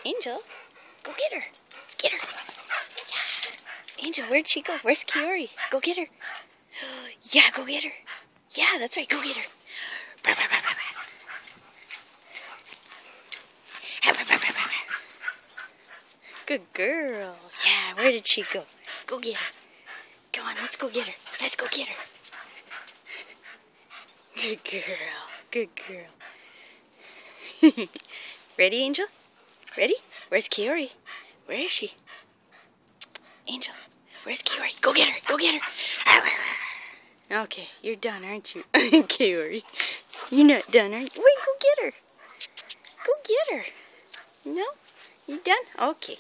Angel, go get her. Get her. Yeah. Angel, where'd she go? Where's Kiori? Go get her. Yeah, go get her. Yeah, that's right. Go get her. Good girl. Yeah, where did she go? Go get her. Come on, let's go get her. Let's go get her. Good girl. Good girl. Ready, Angel? Ready? Where's Kiori? Where is she? Angel, where's Kiori? Go get her. Go get her. Okay, you're done, aren't you? Kiori, you're not done, are you? Wait, go get her. Go get her. No? You done? Okay.